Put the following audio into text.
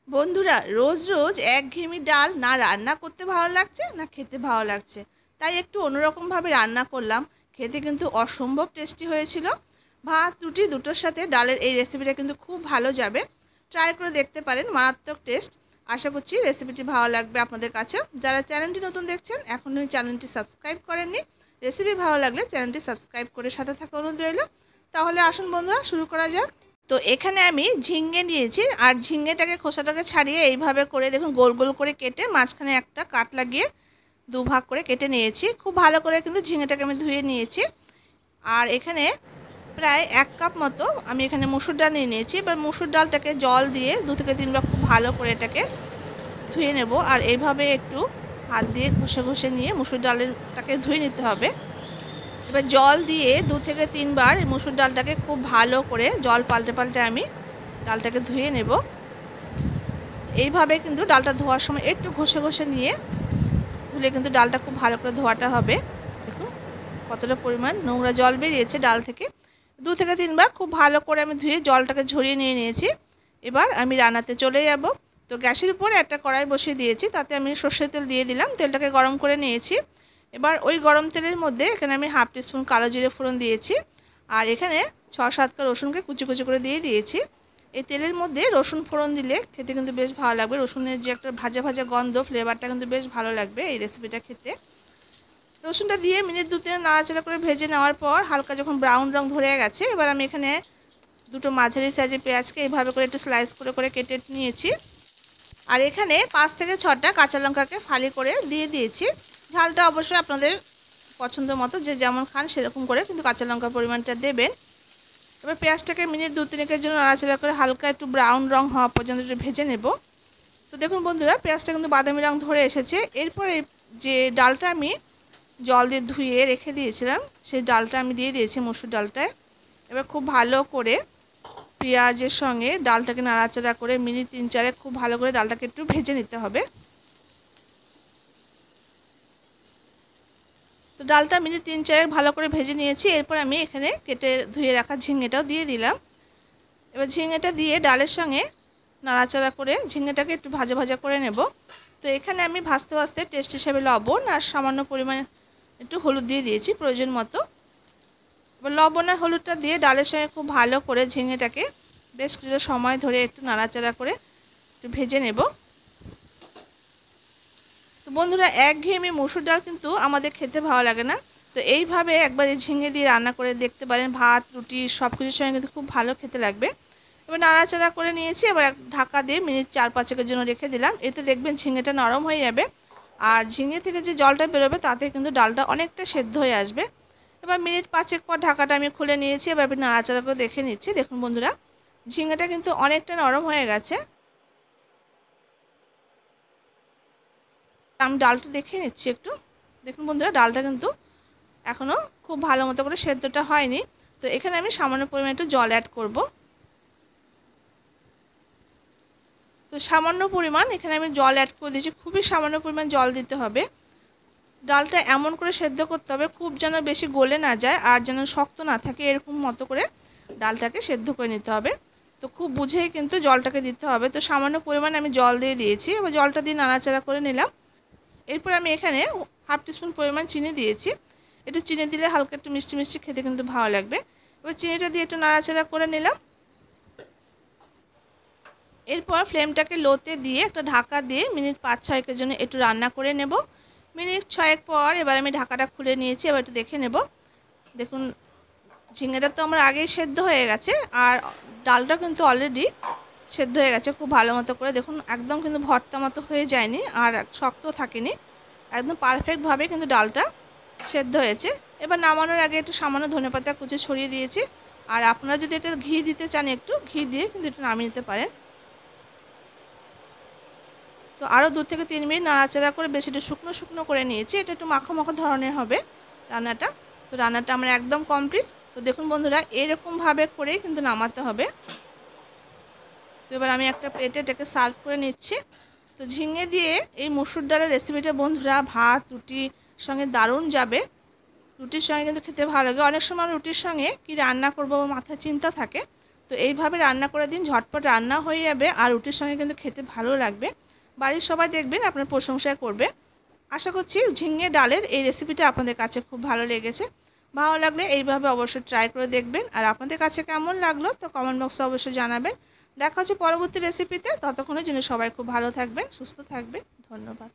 বন্ধুরা, রোজ রোজ একঘেয়েমি ডাল না রান্না করতে ভালো লাগছে না খেতে ভালো লাগছে, তাই একটু অন্যরকমভাবে রান্না করলাম। খেতে কিন্তু অসম্ভব টেস্টি হয়েছিল। ভাত রুটি দুটোর সাথে ডালের এই রেসিপিটা কিন্তু খুব ভালো যাবে। ট্রাই করে দেখতে পারেন, মারাত্মক টেস্ট। আশা করছি রেসিপিটি ভালো লাগবে আপনাদের কাছে। যারা চ্যানেলটি নতুন দেখছেন, এখনই চ্যানেলটি সাবস্ক্রাইব করেননি, রেসিপি ভালো লাগলে চ্যানেলটি সাবস্ক্রাইব করে সাথে থাকা অনুরোধ রইল। তাহলে আসুন বন্ধুরা, শুরু করা যাক। তো এখানে আমি ঝিঙে নিয়েছি, আর ঝিঙেটাকে খোসাটাকে ছাড়িয়ে এইভাবে করে দেখুন গোল গোল করে কেটে মাঝখানে একটা কাট লাগিয়ে দুভাগ করে কেটে নিয়েছি। খুব ভালো করে কিন্তু ঝিঙেটাকে আমি ধুয়ে নিয়েছি। আর এখানে প্রায় 1 কাপ মতো আমি এখানে মসুর ডাল নিয়ে নিয়েছি। এবার মসুর ডালটাকে জল দিয়ে 2 থেকে 3 বার খুব ভালো করে এটাকে ধুয়ে নেব। আর এইভাবে একটু হাত দিয়ে ঘষে ঘষে নিয়ে মসুর ডালটাকে ধুয়ে নিতে হবে। এবার জল দিয়ে 2 থেকে 3 বার মসুর ডালটাকে খুব ভালো করে জল পাল্টে পাল্টে আমি ডালটাকে ধুয়ে নেব। এইভাবে কিন্তু ডালটা ধোয়ার সময় একটু ঘষে ঘষে নিয়ে ধুলে কিন্তু ডালটা খুব ভালো করে ধোয়াটা হবে। দেখুন কতটা পরিমাণ নোংরা জল বেরিয়েছে ডাল থেকে। 2 থেকে 3 বার খুব ভালো করে আমি ধুয়ে জলটাকে ঝরিয়ে নিয়ে নিয়েছি। এবার আমি রান্নাতে চলে যাব। তো গ্যাসের উপরে একটা কড়াই বসিয়ে দিয়েছি, তাতে আমি সর্ষের তেল দিয়ে দিলাম। তেলটাকে গরম করে নিয়েছি। এবার ওই গরম তেলের মধ্যে এখানে আমি 1/2 টিস্পুন কালো জিরে ফোড়ন দিয়েছি। আর এখানে 6-7 কা রসুনকে কুচি কুচি করে দিয়ে দিয়েছি। এই তেলের মধ্যে রসুন ফোড়ন দিলে খেতে কিন্তু বেশ ভালো লাগবে। রসুনের যে একটা ভাজা ভাজা গন্ধ, ফ্লেভারটা কিন্তু বেশ ভালো লাগবে এই রেসিপিটা খেতে। রসুনটা দিয়ে মিনিট 2-3 নাড়াচাড়া করে ভেজে নেওয়ার পর হালকা যখন ব্রাউন রং ধরে গেছে, এবার আমি এখানে দুটো মাঝারি সাইজের পেঁয়াজকে এইভাবে করে একটু স্লাইস করে করে কেটে নিয়েছি। আর এখানে 5 থেকে 6টা কাঁচা লঙ্কাকে ফালি করে দিয়ে দিয়েছি। ঝালটা অবশ্যই আপনাদের পছন্দ মতো, যে যেমন খান সেরকম করে কিন্তু কাঁচা লঙ্কার পরিমাণটা দেবেন। এবার পেঁয়াজটাকে মিনিট 2-3 জন্য নাড়াচাড়া করে হালকা একটু ব্রাউন রং হওয়া পর্যন্ত একটু ভেজে নেব। তো দেখুন বন্ধুরা, পেঁয়াজটা কিন্তু বাদামি রং ধরে এসেছে। এরপরে যে ডালটা আমি জল দিয়ে ধুয়ে রেখে দিয়েছিলাম, সেই ডালটা আমি দিয়ে দিয়েছি মসুর ডালটায়। এবার খুব ভালো করে পেঁয়াজের সঙ্গে ডালটাকে নাড়াচাড়া করে মিনিট 3-4 খুব ভালো করে ডালটাকে একটু ভেজে নিতে হবে। তো ডালটা মিনিট 3-4 ভালো করে ভেজে নিয়েছি। এরপর আমি এখানে কেটে ধুয়ে রাখা ঝিঙেটাও দিয়ে দিলাম। এবার ঝিঙেটা দিয়ে ডালের সঙ্গে নাড়াচাড়া করে ঝিঙেটাকে একটু ভাজা ভাজা করে নেব। তো এখানে আমি ভাজতে ভাজতে টেস্ট হিসেবে লবণ আর সামান্য পরিমাণে একটু হলুদ দিয়ে দিয়েছি প্রয়োজন মতো। এবার লবণ আর হলুদটা দিয়ে ডালের সঙ্গে খুব ভালো করে ঝিঙেটাকে বেশ কিছু সময় ধরে একটু নাড়াচাড়া করে একটু ভেজে নেব। তো বন্ধুরা, একঘেয়েমি মসুর ডাল কিন্তু আমাদের খেতে ভালো লাগে না। তো এইভাবে একবার এই ঝিঙে দিয়ে রান্না করে দেখতে পারেন, ভাত রুটি সব কিছুর সঙ্গে কিন্তু খুব ভালো খেতে লাগবে। এবার নাড়াচাড়া করে নিয়েছি। এবার ঢাকা দিয়ে মিনিট 4-5 জন্য রেখে দিলাম। এতে দেখবেন ঝিঙেটা নরম হয়ে যাবে, আর ঝিঙে থেকে যে জলটা বেরোবে তাতে কিন্তু ডালটা অনেকটা সেদ্ধ হয়ে আসবে। এবার মিনিট 5 পর ঢাকাটা আমি খুলে নিয়েছি। এবার আমি নাড়াচাড়া করে দেখে নিচ্ছি। দেখুন বন্ধুরা, ঝিঙেটা কিন্তু অনেকটা নরম হয়ে গেছে। আমি ডালটা দেখে নিচ্ছি একটু। দেখুন বন্ধুরা, ডালটা কিন্তু এখনও খুব ভালো মতো করে সেদ্ধটা হয়নি। তো এখানে আমি সামান্য পরিমাণে একটু জল অ্যাড করব। তো সামান্য পরিমাণ এখানে আমি জল অ্যাড করে দিয়েছি। খুবই সামান্য পরিমাণ জল দিতে হবে। ডালটা এমন করে সেদ্ধ করতে হবে খুব যেন বেশি গলে না যায়, আর যেন শক্ত না থাকে, এরকম মতো করে ডালটাকে সেদ্ধ করে নিতে হবে। তো খুব বুঝেই কিন্তু জলটাকে দিতে হবে। তো সামান্য পরিমাণে আমি জল দিয়ে দিয়েছি। এবার জলটা দিয়ে নাড়াচাড়া করে নিলাম। এরপর আমি এখানে 1/2 টিস্পুন পরিমাণ চিনি দিয়েছি। একটু চিনি দিলে হালকা একটু মিষ্টি মিষ্টি খেতে কিন্তু ভালো লাগবে। এবার চিনিটা দিয়ে একটু নাড়াচাড়া করে নিলাম। এরপর ফ্লেমটাকে লোতে দিয়ে একটা ঢাকা দিয়ে মিনিট 5-6 জন্য একটু রান্না করে নেব। মিনিট 6 পর এবার আমি ঢাকাটা খুলে নিয়েছি। এবার একটু দেখে নেব। দেখুন, ঝিঙেটা তো আমার আগেই সেদ্ধ হয়ে গেছে, আর ডালটা কিন্তু অলরেডি সেদ্ধ হয়ে গেছে খুব ভালো মতো করে। দেখুন একদম কিন্তু ভর্তা মতো হয়ে যায়নি, আর শক্ত থাকেনি, একদম পারফেক্টভাবে কিন্তু ডালটা সেদ্ধ হয়েছে। এবার নামানোর আগে একটু সামান্য ধনেপাতা কুচি ছড়িয়ে দিয়েছি। আর আপনারা যদি এটা ঘি দিতে চান, একটু ঘি দিয়ে কিন্তু এটা নামিয়ে নিতে পারেন। তো আরও 2 থেকে 3 মিনিট নাড়াচাড়া করে বেশি একটু শুকনো শুকনো করে নিয়েছি। এটা একটু মাখো মাখো ধরনের হবে রান্নাটা। তো রান্নাটা আমার একদম কমপ্লিট। তো দেখুন বন্ধুরা, এরকমভাবে করেই কিন্তু নামাতে হবে। তো এবার আমি একটা প্লেটে এটাকে সার্ভ করে নিচ্ছি। তো ঝিঙে দিয়ে এই মসুর ডালের রেসিপিটা বন্ধুরা ভাত রুটির সঙ্গে দারুণ যাবে। রুটির সঙ্গে কিন্তু খেতে ভালো লাগে। অনেক সময় রুটির সঙ্গে কি রান্না করব মাথায় চিন্তা থাকে। তো এইভাবে রান্না করে দিন, ঝটপট রান্না হয়ে যাবে আর রুটির সঙ্গে কিন্তু খেতে ভালো লাগবে। বাড়ির সবাই দেখবেন আপনার প্রশংসা করবে। আশা করছি ঝিঙে ডালের এই রেসিপিটা আপনাদের কাছে খুব ভালো লেগেছে। ভালো লাগলে এইভাবে অবশ্যই ট্রাই করে দেখবেন। আর আপনাদের কাছে কেমন লাগলো তো কমেন্ট বক্সে অবশ্যই জানাবেন। দেখা হচ্ছে পরবর্তী রেসিপিতে। ততক্ষণের জন্য সবাই খুব ভালো থাকবেন, সুস্থ থাকবেন। ধন্যবাদ।